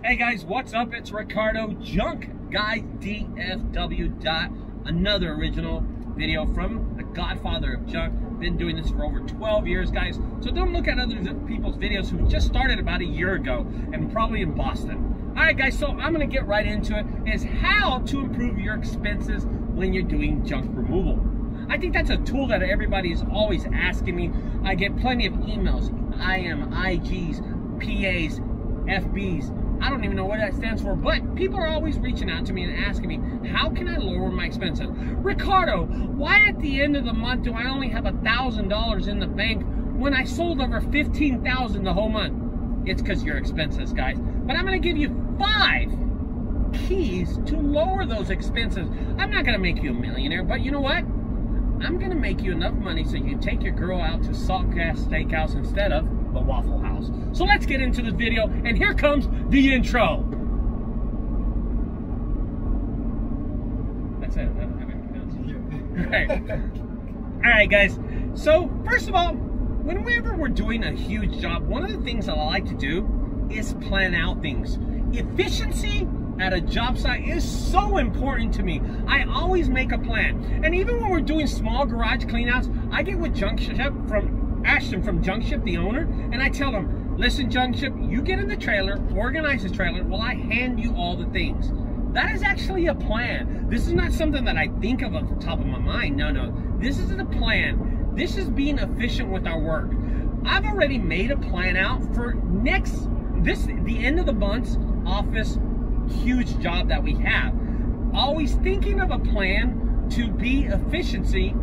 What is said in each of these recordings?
Hey guys, what's up? It's Ricardo, junkguysdfw. Another original video from the godfather of junk. Been doing this for over 12 years, guys. So don't look at other people's videos who just started about a year ago and probably in Boston. All right, guys, so I'm gonna get right into it. Is how to improve your expenses when you're doing junk removal. I think that's a tool that everybody is always asking me. I get plenty of emails, IGs, PAs, FBs. I don't even know what that stands for, but people are always reaching out to me and asking me, how can I lower my expenses? Ricardo, why at the end of the month do I only have $1,000 in the bank when I sold over $15,000 the whole month? It's because your expenses, guys. But I'm gonna give you 5 keys to lower those expenses. I'm not gonna make you a millionaire, but you know what? I'm gonna make you enough money so you take your girl out to Salt Gas Steakhouse instead of the Waffle House. So let's get into the video, and here comes the intro. That's it. All right, guys. So first of all, whenever we're doing a huge job, one of the things that I like to do is plan out things. Efficiency at a job site is so important to me. I always make a plan. And even when we're doing small garage cleanouts, I get with JunkShip from Ashton from JunkShip, the owner, and I tell him, listen, JunkShip, you get in the trailer, organize the trailer, while I hand you all the things. That is actually a plan. This is not something that I think of off the top of my mind. No. This is the plan. This is being efficient with our work. I've already made a plan out for the end of the month's office huge job that we have. Always thinking of a plan to be efficiency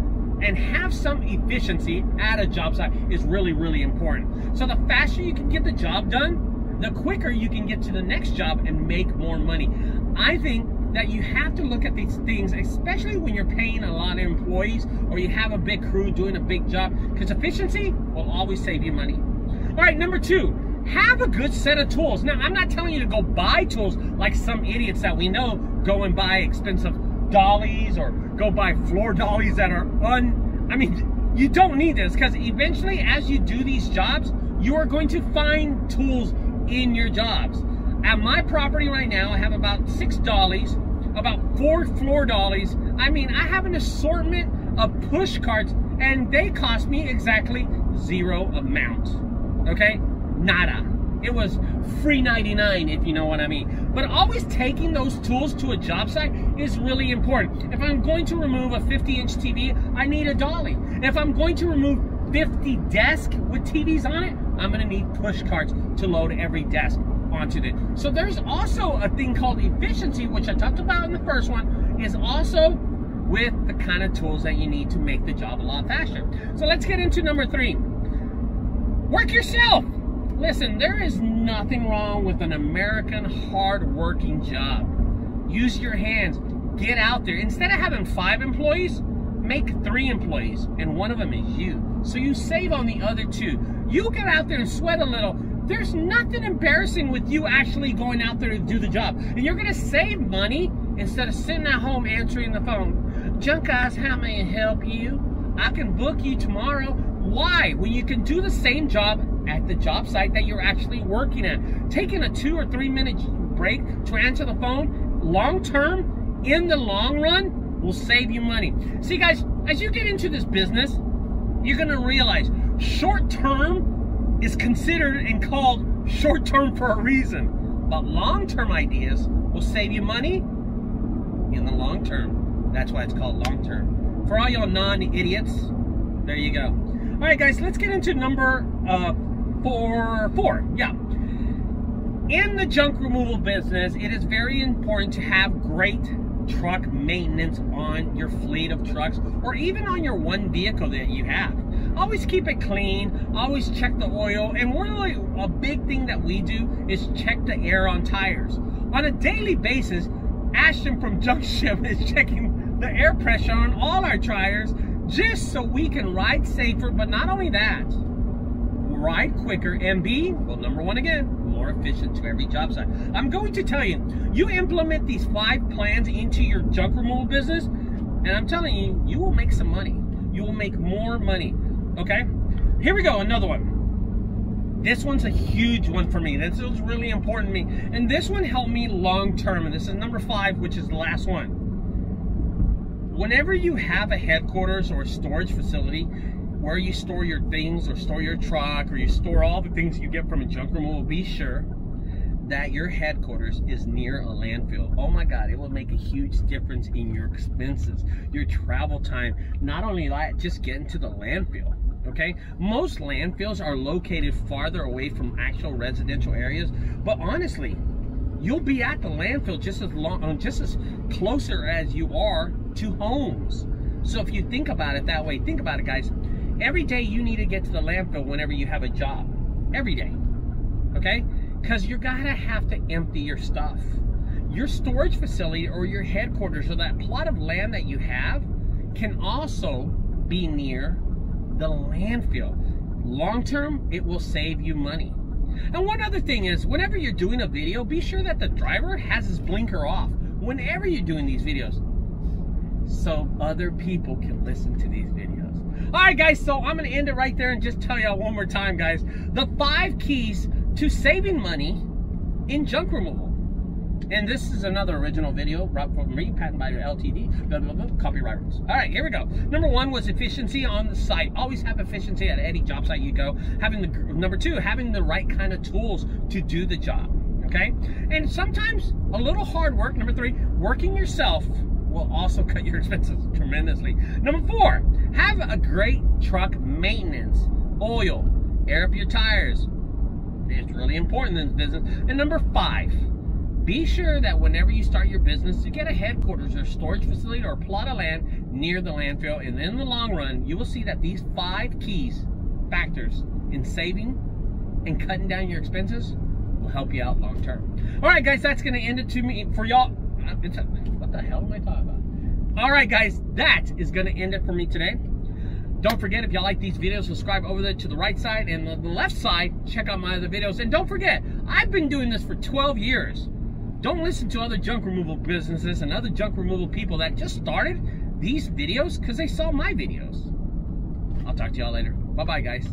and have some efficiency at a job site is really, really important. So the faster you can get the job done, the quicker you can get to the next job and make more money. I think that you have to look at these things, especially when you're paying a lot of employees or you have a big crew doing a big job, because efficiency will always save you money. All right, number 2. Have a good set of tools. Now, I'm not telling you to go buy tools like some idiots that we know go and buy expensive dollies or go buy floor dollies that are I mean, you don't need this, because eventually as you do these jobs, you are going to find tools in your jobs. At my property right now, I have about 6 dollies, about 4 floor dollies. I mean, I have an assortment of push carts, and they cost me exactly 0 amount, okay? Nada. It was free 99, if you know what I mean. But always taking those tools to a job site is really important. If I'm going to remove a 50-inch TV, I need a dolly. If I'm going to remove 50 desks with TVs on it, I'm gonna need push carts to load every desk onto it. So there's also a thing called efficiency, which I talked about in the first one, is also with the kind of tools that you need to make the job a lot faster. So let's get into number 3. Work yourself. Listen, there is nothing wrong with an American hard-working job. Use your hands. Get out there. Instead of having 5 employees, make 3 employees, and one of them is you. So you save on the other 2. You get out there and sweat a little. There's nothing embarrassing with you actually going out there to do the job. And you're going to save money instead of sitting at home answering the phone. Junk guys, how may I help you? I can book you tomorrow. Why? When you can do the same job at the job site that you're actually working at. Taking a 2 or 3 minute break to answer the phone, long term, in the long run, will save you money. See, guys, as you get into this business, you're gonna realize short term is considered and called short term for a reason. But long term ideas will save you money in the long term. That's why it's called long term. For all y'all non-idiots, there you go. All right, guys, let's get into number 4. Yeah. In the junk removal business, it is very important to have great truck maintenance on your fleet of trucks, or even on your one vehicle that you have. Always keep it clean, always check the oil, and really a big thing that we do is check the air on tires. On a daily basis, Ashton from JunkShip is checking the air pressure on all our tires, just so we can ride safer, but not only that, ride quicker, and be, well, number 1 again, more efficient to every job site. I'm going to tell you, you implement these 5 plans into your junk removal business, and I'm telling you, you will make some money. You will make more money, okay? Here we go, another one. This one's a huge one for me. This was really important to me. And this one helped me long term. And this is number 5, which is the last one. Whenever you have a headquarters or a storage facility where you store your things or store your truck or you store all the things you get from a junk removal, be sure that your headquarters is near a landfill. Oh my God, it will make a huge difference in your expenses, your travel time. Not only that, just getting to the landfill. Okay, most landfills are located farther away from actual residential areas, but honestly, you'll be at the landfill just as closer as you are to homes. So if you think about it that way, think about it, guys. Every day you need to get to the landfill whenever you have a job. Every day, okay? Because you're gonna have to empty your stuff. Your storage facility or your headquarters or that plot of land that you have can also be near the landfill. Long term, it will save you money. And one other thing is, whenever you're doing a video, be sure that the driver has his blinker off whenever you're doing these videos, so other people can listen to these videos. All right, guys, so I'm gonna end it right there and just tell y'all one more time, guys, the 5 keys to saving money in junk removal. And this is another original video brought from me, patent by LTD, blah, blah, blah, copyright rules. All right, here we go. Number 1 was efficiency on the site. Always have efficiency at any job site you go. Number 2, having the right kind of tools to do the job, okay? And sometimes a little hard work. Number 3, working yourself will also cut your expenses tremendously. Number 4, have a great truck maintenance. Oil, air up your tires. It's really important in this business. And number 5, be sure that whenever you start your business, you get a headquarters or storage facility or a plot of land near the landfill. And in the long run, you will see that these 5 factors in saving and cutting down your expenses will help you out long term. All right, guys, that's going to end it to me for y'all. What the hell am I talking about? All right, guys, that is going to end it for me today. Don't forget, if y'all like these videos, subscribe over there to the right side, and on the left side, check out my other videos. And don't forget, I've been doing this for 12 years. Don't listen to other junk removal businesses and other junk removal people that just started these videos because they saw my videos. I'll talk to y'all later. Bye-bye, guys.